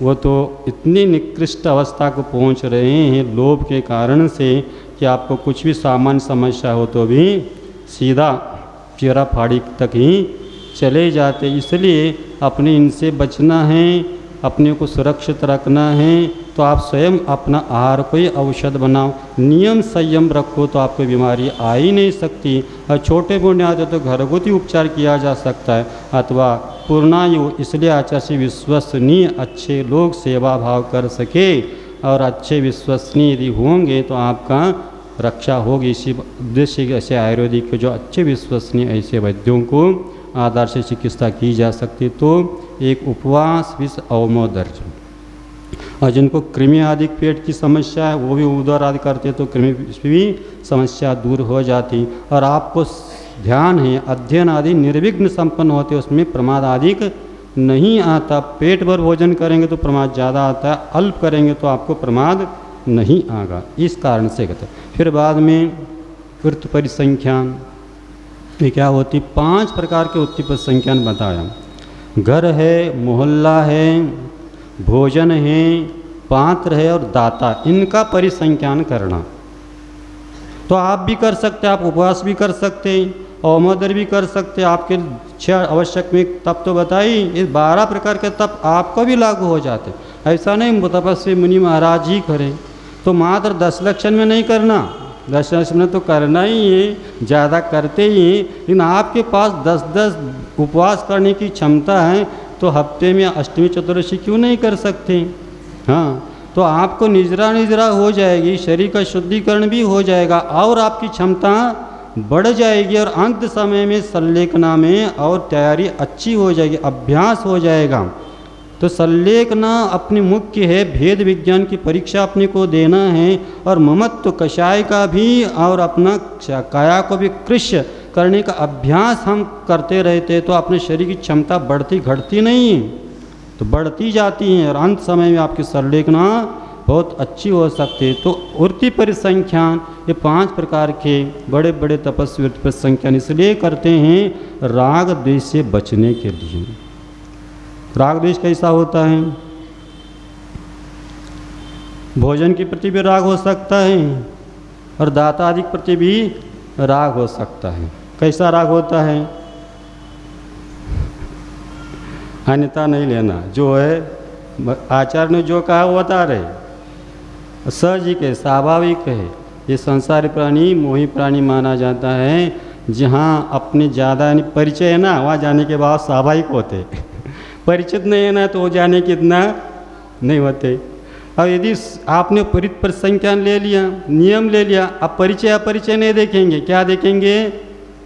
वो तो इतनी निकृष्ट अवस्था को पहुंच रहे हैं लोभ के कारण से कि आपको कुछ भी सामान्य समस्या हो तो भी सीधा चेहरा फाड़ी तक ही चले जाते। इसलिए अपने इनसे बचना है, अपने को सुरक्षित रखना है, तो आप स्वयं अपना आहार को ही औषध बनाओ, नियम संयम रखो, तो आपको बीमारी आ ही नहीं सकती। और छोटे मोटे आते तो घरगुती उपचार किया जा सकता है, अथवा पूर्णायु। इसलिए आचार्य से विश्वसनीय अच्छे लोग सेवा भाव कर सके, और अच्छे विश्वसनीय यदि होंगे तो आपका रक्षा होगी। इसी उद्देश्य के ऐसे आयुर्वेदिक के जो अच्छे विश्वसनीय ऐसे वैद्यों को आधार से चिकित्सा की जा सकती। तो एक उपवास विष औमोदर, और जिनको कृमि आदि पेट की समस्या है वो भी उदर आदि करते तो कृमि भी समस्या दूर हो जाती। और आपको ध्यान है अध्ययन आदि निर्विघ्न संपन्न होते, उसमें प्रमाद आदि नहीं आता। पेट भर भोजन करेंगे तो प्रमाद ज़्यादा आता है, अल्प करेंगे तो आपको प्रमाद नहीं आएगा। इस कारण से कहते। फिर बाद में कृत परिसंख्यान, ये क्या होती? 5 प्रकार के उत्ति परिसंख्यान बताया। घर है, मोहल्ला है, भोजन है, पात्र है और दाता, इनका परिसंख्यान करना। तो आप भी कर सकते हैं, आप उपवास भी कर सकते हैं, औमोदर भी कर सकते हैं। आपके 6 आवश्यक में तप तो बताई, इस 12 प्रकार के तप आपको भी लागू हो जाते। ऐसा नहीं तपस्वी मुनि महाराज ही करें, तो मात्र 10 लक्षण में नहीं करना, 10 लक्षण में तो करना ही है, ज़्यादा करते ही हैं। लेकिन आपके पास 10-10 उपवास करने की क्षमता है, तो हफ्ते में अष्टमी चतुर्दशी क्यों नहीं कर सकते? हाँ, तो आपको निजरा हो जाएगी, शरीर का शुद्धिकरण भी हो जाएगा, और आपकी क्षमता बढ़ जाएगी, और अंत समय में संलेखना में और तैयारी अच्छी हो जाएगी, अभ्यास हो जाएगा। तो संलेखना अपनी मुख्य है, भेद विज्ञान की परीक्षा अपने को देना है, और ममत्व कषाय का भी और अपना काया को भी कृष्य करने का अभ्यास हम करते रहते तो अपने शरीर की क्षमता बढ़ती घटती नहीं है। तो बढ़ती जाती हैं और अंत समय में आपकी सरलेखना बहुत अच्छी हो सकती है। तो वृत्ति परिसंख्यान ये 5 प्रकार के बड़े बड़े तपस्वी वृत्ति परिसंख्यान इसलिए करते हैं राग द्वेष से बचने के लिए। राग द्वेष कैसा होता है? भोजन के प्रति भी राग हो सकता है और दाता आदि के प्रति भी राग हो सकता है। कैसा राग होता है? अन्यथा नहीं लेना, जो है आचार्य ने जो कहा वो बता रहे, सहजिक है, स्वाभाविक है। ये संसारी प्राणी मोही प्राणी माना जाता है। जहाँ अपने ज़्यादा परिचय है ना, वहाँ जाने के बाद स्वाभाविक होते परिचित नहीं है ना तो वो जाने के इतना नहीं होते। और यदि आपने परिसंख्यान ले लिया, नियम ले लिया, अब परिचय अपरिचय नहीं देखेंगे, क्या देखेंगे?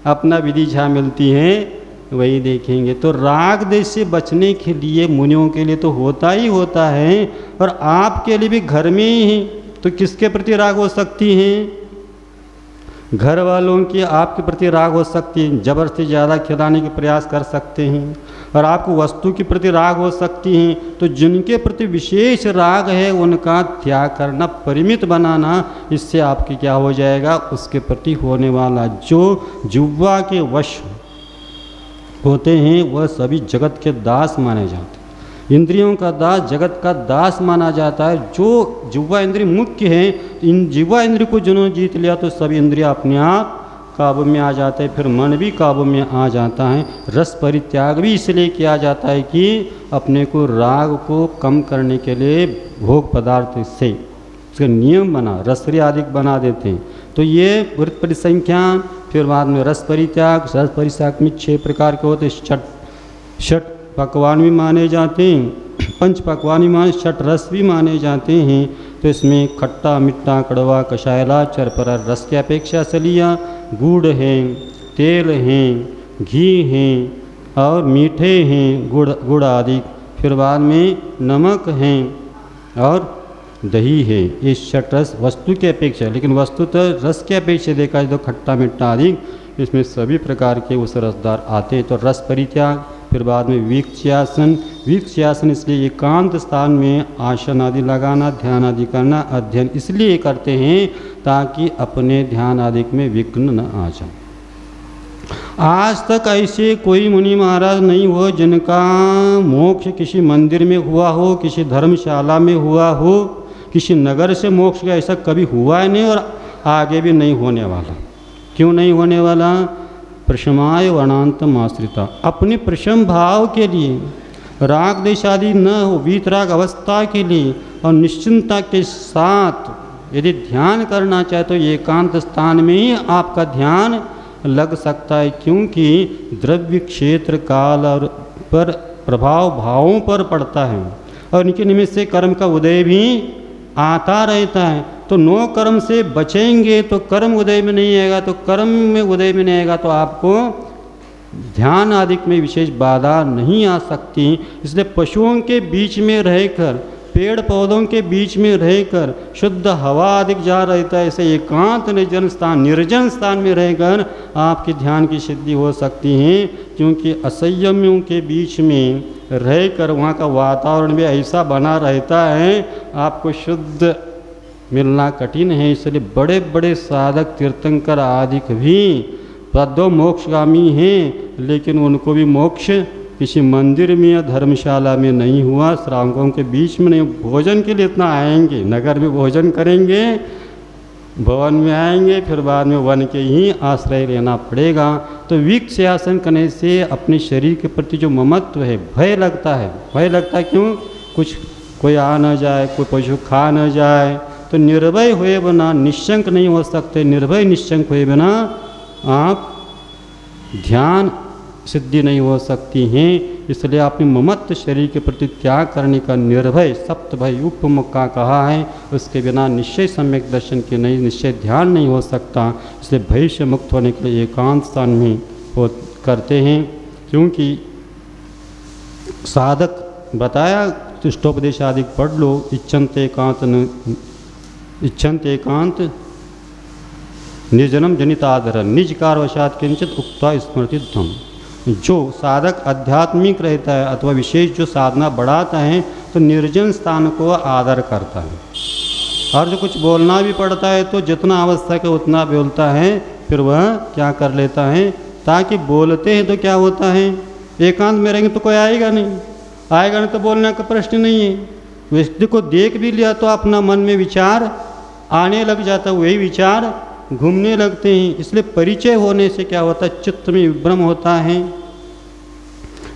अपना विधि जहाँ मिलती है वही देखेंगे। तो राग देश से बचने के लिए मुनियों के लिए तो होता ही होता है, और आपके लिए भी घर में ही तो किसके प्रति राग हो सकती है? घर वालों की आपके प्रति राग हो सकती है, ज़बरदस्ती ज़्यादा खिलाने के प्रयास कर सकते हैं, और आपको वस्तु के प्रति राग हो सकती हैं। तो जिनके प्रति विशेष राग है उनका त्याग करना, परिमित बनाना, इससे आपके क्या हो जाएगा? उसके प्रति होने वाला जो जुह्वा के वश होते हैं वह सभी जगत के दास माने जाते हैं। इंद्रियों का दास, जगत का दास माना जाता है। जो जिह्वा इंद्रिय मुख्य है, इन जिह्वा इंद्रिय को जिन्होंने जीत लिया तो सभी इंद्रिय अपने आप काबू में आ जाते हैं, फिर मन भी काबू में आ जाता है। रस परित्याग भी इसलिए किया जाता है कि अपने को राग को कम करने के लिए भोग पदार्थ से उसका नियम बना, रसरी आदि बना देते हैं। तो ये वृत्ति परिसंख्यान, फिर बाद में रस परित्याग। रस परित्याग में 6 प्रकार के होते हैं। षट पकवान भी माने जाते हैं, 5 पकवान भी माने, 6 रस भी माने जाते हैं। तो इसमें खट्टा, मीठा, कड़वा, कषायला, चरपर रस की अपेक्षा सलिया, गुड़ हैं, तेल हैं, घी हैं और मीठे हैं, गुड़ आदि। फिर बाद में नमक हैं और दही है। ये 6 रस वस्तु की अपेक्षा, लेकिन वस्तु तो रस की अपेक्षा देखा जाए तो खट्टा मीठा आदि इसमें सभी प्रकार के उस रसदार आते हैं। तो रस परित्याग। फिर बाद में वीक्षासन। वीक्षासन इसलिए एकांत स्थान में आसन आदि लगाना, ध्यान आदि करना। अध्ययन इसलिए करते हैं ताकि अपने ध्यान आदि में विघ्न न आ जाए। आज तक ऐसे कोई मुनि महाराज नहीं हो जिनका मोक्ष किसी मंदिर में हुआ हो, किसी धर्मशाला में हुआ हो, किसी नगर से मोक्ष का ऐसा कभी हुआ ही नहीं और आगे भी नहीं होने वाला। क्यों नहीं होने वाला? प्रशमाय वर्णांतम आश्रिता। अपने प्रशम भाव के लिए, राग द्वेष आदि न हो, वीतराग अवस्था के लिए और निश्चिंतता के साथ यदि ध्यान करना चाहे तो एकांत स्थान में ही आपका ध्यान लग सकता है। क्योंकि द्रव्य क्षेत्र काल और पर प्रभाव भावों पर पड़ता है और इनके निमित्त से कर्म का उदय भी आता रहता है। तो 9 कर्म से बचेंगे तो कर्म उदय में नहीं आएगा, तो कर्म में उदय में नहीं आएगा तो आपको ध्यान आदि में विशेष बाधा नहीं आ सकती। इसलिए पशुओं के बीच में रहकर, पेड़ पौधों के बीच में रहकर, शुद्ध हवा आदि जा रहता है, ऐसे एकांत निर्जन स्थान में रहकर आपके ध्यान की सिद्धि हो सकती है। क्योंकि असंयमियों के बीच में रहकर वहाँ का वातावरण भी ऐसा बना रहता है, आपको शुद्ध मिलना कठिन है। इसलिए बड़े बड़े साधक तीर्थंकर आदि भी पदो मोक्षगामी हैं, लेकिन उनको भी मोक्ष किसी मंदिर में या धर्मशाला में नहीं हुआ, श्रावकों के बीच में नहीं। भोजन के लिए इतना आएंगे, नगर में भोजन करेंगे, भवन में आएंगे, फिर बाद में वन के ही आश्रय लेना पड़ेगा। तो वीक्षासन करने से अपने शरीर के प्रति जो ममत्व है, भय लगता है। भय लगता है क्यों? कुछ कोई आ न जाए, कोई पशु खा न जाए। तो निर्भय हुए बिना निश्चंक नहीं हो सकते। निर्भय निश्चंक हुए बिना आप ध्यान सिद्धि नहीं हो सकती हैं। इसलिए आपने ममत्व शरीर के प्रति त्याग करने का निर्भय सप्त भय उपमुख का कहा है। उसके बिना निश्चय सम्यक दर्शन के नहीं, निश्चय ध्यान नहीं हो सकता। इसलिए भय से मुक्त होने के लिए एकांत स्थान में वो करते हैं। क्योंकि साधक बताया इष्टोपदेश आदि पढ़ लो, इच्छन्ते एकांत निर्जनम जनिताधर निज कारवशात किंचित उक्ता स्मृति ध्वम। जो साधक आध्यात्मिक रहता है अथवा विशेष जो साधना बढ़ाता है तो निर्जन स्थान को आदर करता है, और जो कुछ बोलना भी पड़ता है तो जितना आवश्यक है उतना बोलता है, फिर वह क्या कर लेता है, ताकि बोलते हैं तो क्या होता है, एकांत में रहेंगे तो कोई आएगा नहीं तो बोलने का प्रश्न नहीं है। व्यक्ति को देख भी लिया तो अपना मन में विचार आने लग जाता है, वही विचार घूमने लगते हैं। इसलिए परिचय होने से क्या होता है, चित्त में विभ्रम होता है,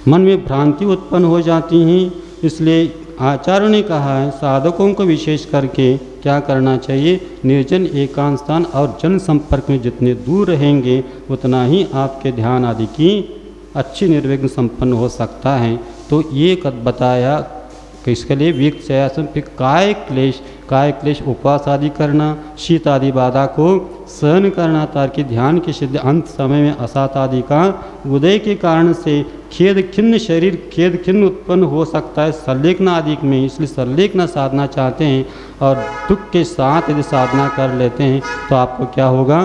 मन में भ्रांति उत्पन्न हो जाती हैं। इसलिए आचार्य ने कहा है साधकों को विशेष करके क्या करना चाहिए, निर्जन एकांत स्थान और जन संपर्क में जितने दूर रहेंगे उतना ही आपके ध्यान आदि की अच्छी निर्विघ्न संपन्न हो सकता है। तो ये बताया कि इसके लिए विक्त चयासन, फिर काय क्लेश उपवास आदि करना, शीत आदि बाधा को सहन करना, ताकि ध्यान की सिद्धि अंत समय में असात आदि का उदय के कारण से खेद खिन्न उत्पन्न हो सकता है संलेखना आदि में। इसलिए संलेखना साधना चाहते हैं और दुख के साथ यदि साधना कर लेते हैं तो आपको क्या होगा,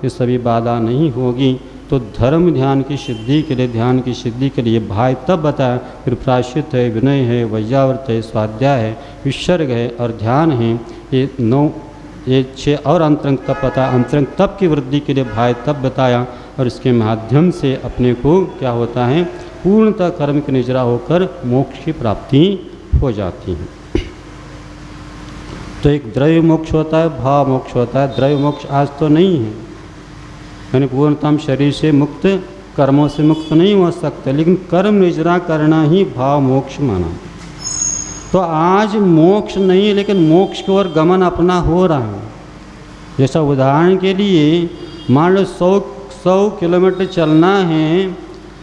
ये सभी बाधा नहीं होगी। तो धर्म ध्यान की सिद्धि के लिए, ध्यान की सिद्धि के लिए भाई तब बताया, फिर प्रायश्चित है, विनय है, वैयावर्त है, स्वाध्याय है, विसर्ग है और ध्यान है। ये 6 और अंतरंग तप बताया। अंतरंग तप की वृद्धि के लिए भाई तब बताया, और इसके माध्यम से अपने को क्या होता है, पूर्णतः कर्म की निजरा होकर मोक्ष की प्राप्ति हो जाती है। तो एक द्रव्य मोक्ष होता है, भाव मोक्ष होता है। द्रव्य मोक्ष आज तो नहीं है, यानी पूर्णतम शरीर से मुक्त, कर्मों से मुक्त नहीं हो सकते, लेकिन कर्म निजरा करना ही भाव मोक्ष माना। तो आज मोक्ष नहीं, लेकिन मोक्ष की ओर गमन अपना हो रहा है। जैसा उदाहरण के लिए मान लो 100 किलोमीटर चलना है,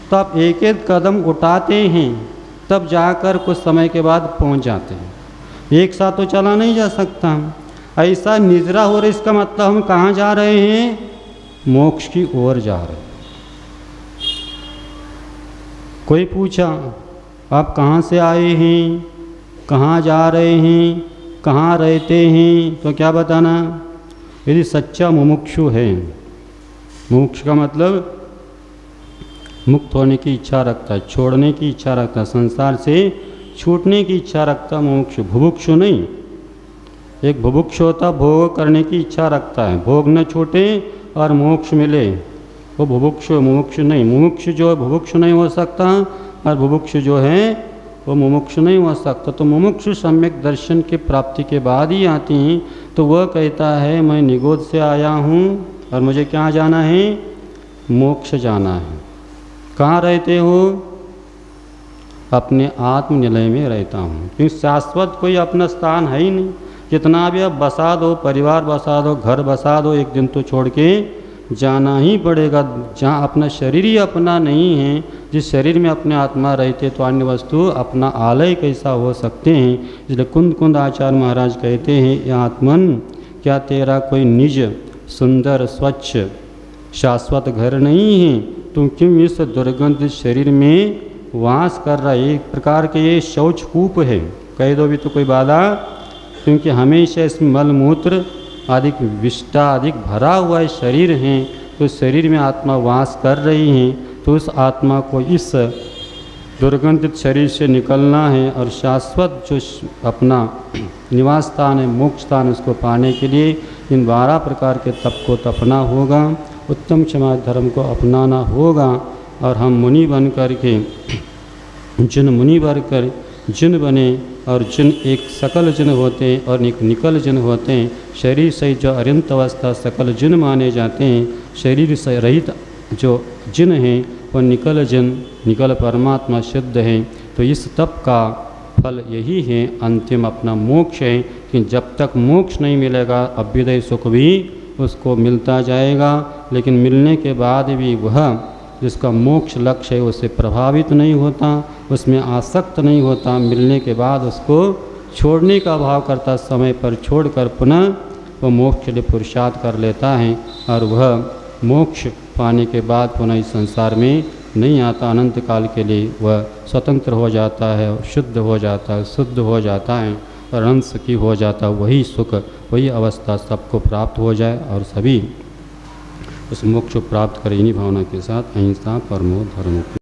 तो आप एक एक कदम उठाते हैं, तब जाकर कुछ समय के बाद पहुंच जाते हैं। एक साथ तो चला नहीं जा सकता। ऐसा निजरा हो रहा, इसका मतलब हम कहाँ जा रहे हैं, मोक्ष की ओर जा रहे। कोई पूछा आप कहाँ से आए हैं, कहाँ जा रहे हैं, कहाँ रहते हैं, तो क्या बताना। यदि सच्चा मुमुक्षु है, मोक्ष का मतलब मुक्त होने की इच्छा रखता है, छोड़ने की इच्छा रखता है, संसार से छूटने की इच्छा रखता है मुमुक्षु, भुभुक्षु नहीं। एक भुभुक्षु होता भोग करने की इच्छा रखता है, भोग न छूटे और मोक्ष मिले, वो भुभुक्षु, मुमुक्षु नहीं। मुमुक्षु जो है भुभुक्षु नहीं हो सकता, और भुभुक्षु जो है वो मुमुक्षु नहीं हो सकता। तो मुमुक्षु सम्यक दर्शन की प्राप्ति के बाद ही आती हैं। तो वह कहता है मैं निगोद से आया हूँ और मुझे क्या जाना है, मोक्ष जाना है। कहाँ रहते हो, अपने आत्मनिलय में रहता हूँ, क्योंकि शाश्वत कोई अपना स्थान है ही नहीं। कितना भी आप बसा दो, परिवार बसा दो, घर बसा दो, एक दिन तो छोड़ के जाना ही पड़ेगा। जहाँ अपना शरीर ही अपना नहीं है, जिस शरीर में अपने आत्मा रहते तो अन्य वस्तु अपना आलय कैसा हो सकते हैं। इसलिए कुंद आचार्य महाराज कहते हैं, ये आत्मन क्या तेरा कोई निज सुंदर स्वच्छ शाश्वत घर नहीं है, तुम क्यों इस दुर्गंध शरीर में वास कर रहा है। एक प्रकार के ये शौच कूप है, कह दो भी तो कोई बाधा, क्योंकि हमेशा इसमें मलमूत्र अधिक विष्टा अधिक भरा हुआ है शरीर है। तो शरीर में आत्मा वास कर रही है, तो उस आत्मा को इस दुर्गंधित शरीर से निकलना है और शाश्वत जो अपना निवास स्थान है, मोक्ष स्थान, उसको पाने के लिए इन 12 प्रकार के तप को तपना होगा, उत्तम समाज धर्म को अपनाना होगा। और हम मुनि बन कर के जिन मुनि बनकर जिन बने, और जिन एक सकल जिन होते हैं और एक निकल जिन होते हैं। शरीर सहित जो अरिंत अवस्था सकल जिन माने जाते हैं, शरीर से रहित जो जिन हैं वो निकल जिन, निकल परमात्मा शुद्ध हैं। तो इस तप का फल यही है, अंतिम अपना मोक्ष है। कि जब तक मोक्ष नहीं मिलेगा अभ्युदय सुख भी उसको मिलता जाएगा, लेकिन मिलने के बाद भी वह जिसका मोक्ष लक्ष्य है उससे प्रभावित नहीं होता, उसमें आसक्त नहीं होता। मिलने के बाद उसको छोड़ने का भाव करता, समय पर छोड़कर पुनः वह मोक्ष के लिए पुरुषार्थ कर लेता है, और वह मोक्ष पाने के बाद पुनः इस संसार में नहीं आता। अनंत काल के लिए वह स्वतंत्र हो जाता है, शुद्ध हो जाता है, शुद्ध हो जाता है और अनंत सुखी हो जाता है। वही सुख, वही अवस्था सबको प्राप्त हो जाए और सभी उस मोक्ष को प्राप्त करें। इन्हीं भावना के साथ अहिंसा परमो धर्म की